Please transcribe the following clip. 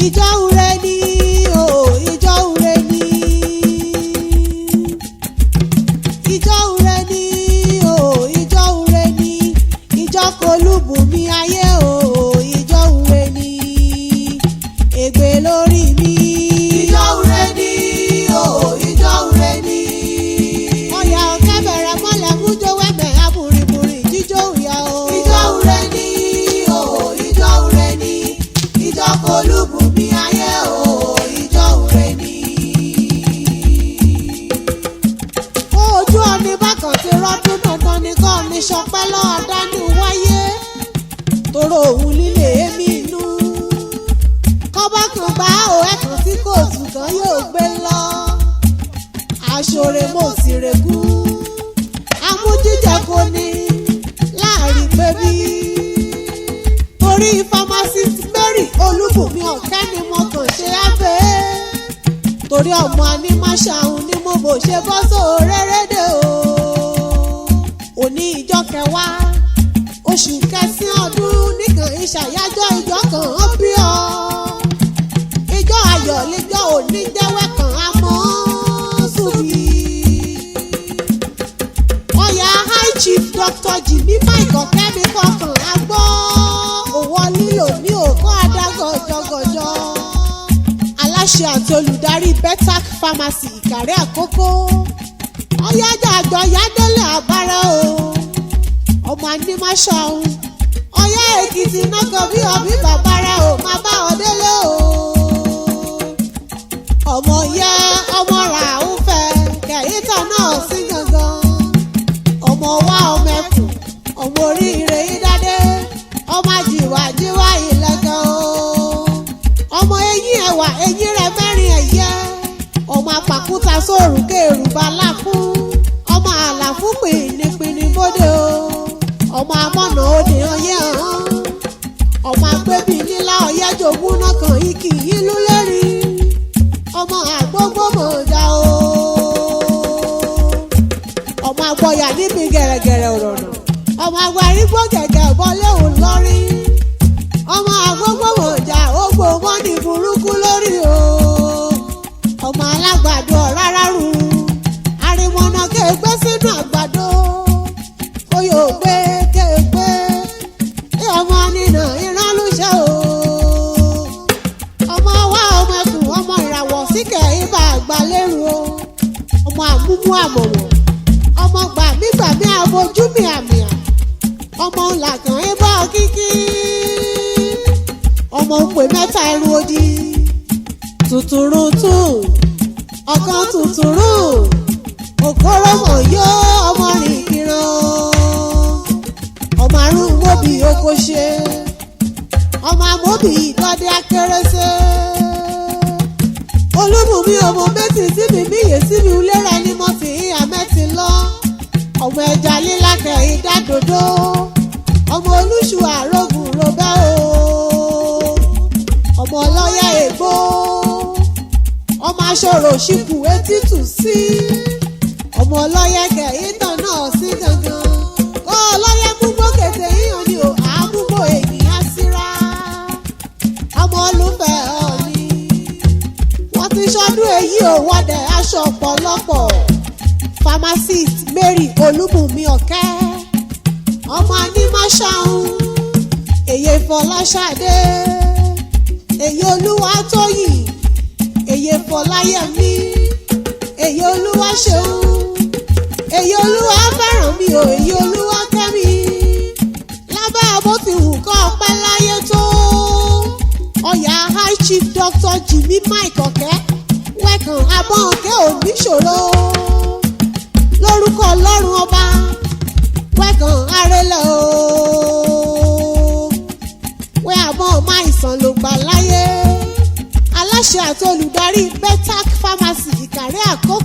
ìjọ ure ni o ìjọ ure ni ìjọ ure ni o ìjọ ure ni ìjọ Olúbùnmi ayé o ìjọ ure ni ègbè lórí mi ìjọ ure ni o ìjọ ure ni ọ̀yà ọ̀kẹ́ bẹ̀rẹ̀ mọ́lẹ̀ mújó wẹ́mẹ̀ abùrìbùrì jíjó ìyá o ìjọ ure ni o ìjọ ure ni ìjọ Olúbùnmi ayé o ìjọ ure ni. ojú ọ̀nì bákan ti rọ́dún dandan nìkan ní sọpẹ́ lọ́ọ́ dánú wáyé tóró òun líle èmi inú kọ́bá kan gbá o ẹ̀kan tí kò tù tán yóò gbé lọ aṣọre mo sì rẹ̀kú amújíjẹ kò ní láàrin pébí torí pharmacist Mary Olúbùnmi ọ̀kẹ́ ni mo kàn ṣe ábẹ́ torí ọmọ anímáṣàhùn ni mo bò ṣe bọ́ sóòrèrèdè o òní ìjọ kẹwàá oṣù kẹsàn-án ọdún nìkan ìṣàyájọ́ ìjọ kan ó bí ọ ìjọ ayọ̀ lẹ́jọ́ òní jẹ́wẹ́ kan àmọ́ sùbí ọ̀yà high chief Dr. Jimmy Michael kẹ́mi kọkàn agbọ́ òwò lílò ní òkú adágọ̀jọgọ̀jọ aláṣẹ àti olùdarí Betac Pharmacy Ìkàrẹ́ Àkókò ọ̀yájà àjọ yádọ́lẹ̀ àbára o ọmọ anímáṣàhùn OYE-EKITI náà bí ọbí bàbá rẹ o máa bá ọ délé o ọmọ yẹ ọmọ rà ń fẹ́ kẹ̀yìntàn náà sí gangan ọmọ wa ọmọ ẹkùn ọmọ oríire ìdádé ọmọ àjìwàjìwà ìlẹ̀kẹ̀ o ọmọ eyín ẹwà eyín rẹ mẹ́rin ẹ̀yẹ ọmọ apàkúta sóòrùn kéèrùbá lákún ọmọ àlàfú pìnìpìnì bóde o ọmọ amọ̀nà òde ọyẹ́ hàn ọmọ agbẹ́bí nílá ọyẹ́ jogún náà kàn yí kì í lú lérí ọmọ àgbógbó mọ̀ọ́dá o ọmọ agbọ̀yà níbi gẹ̀rẹ̀gẹ̀rẹ̀ òrọ̀nà ọmọ agbárígbó gẹ̀gẹ̀ bọ́lé òun lọ́rí ọmọ àgbógbó mọ̀ọ́dá ó gbó mọ́ni burúkú lórí o ọmọ alágbàdo rárá rúru arimọ̀nà kéègbé sínú àgbàdo oyè ògbé kéègbé ọmọ nínà ìránlúṣẹ́ o ọmọ wa ọmọ ẹkùn ọmọ ìràwọ̀ síkẹ̀ ibà àgbálẹ́rù o ọmọ àmúmú àmọ̀wọ̀ ọmọ gbàmígbàmí àbójúmi àmìà ọmọ làkàn ibà kíkí ọmọ òpè mẹ́ta ẹrù odi tùtùrùtù ọ̀kan tùtùrù òkúròmọ̀ yó ọmọ rìn kìràn ọmọ àrùn mọ́bì oko ṣe ọmọ àmọ́bì ìdọ́dẹ akérésé Olúbùnmi ọmọ méjì sí mi míyè sí mi ulẹ́rẹ̀ ni mo ti hí àmẹ́tì lọ ọmọ ẹja lílákẹ̀ ìdádòdó ọmọ olúṣù àrógùn robẹ́ o ọmọ ọlọ́yà ègbó ọmọ aṣọ́rò ṣìkù etí tù sí ọmọ ọlọ́yẹ kẹ̀yìntàn náà sí gangan kọ́ ọlọ́yẹ gbogbo kètè yíyan ni ò àmúgbò ènìyàn síra ọmọ olùfẹ́ ọ̀ni wọ́n ti ṣọdún èyí ò wọ́dẹ̀ aṣọ ọ̀pọ̀lọpọ̀ pharmacist Mary Olúbùnmi ọ̀kẹ́ ọmọ anímáṣàhùn èyí Fọláṣadé èyí Olúwatóyìn èyí Fọláyẹmí èyí Olúwaṣeun èyí Olúwa fẹ́ràn mi ò èyí Olúwa kẹ́mi lábẹ́ bó ti wù kọ́ ọpẹ́ láyé tó ọ̀yà high chief Dr. Jimmy Michael ọ̀kẹ́ wẹ̀kàn abọ́ǹkẹ́ oníṣòro lórúkọ Ọlọ́run ọba wẹ̀kàn arẹlẹ̀ o wẹ́ àmọ́ ọmọ àìsàn ló gbà láyé aláṣẹ àti olùdarí Betac Pharmacy Ìkàrẹ́ Àkókò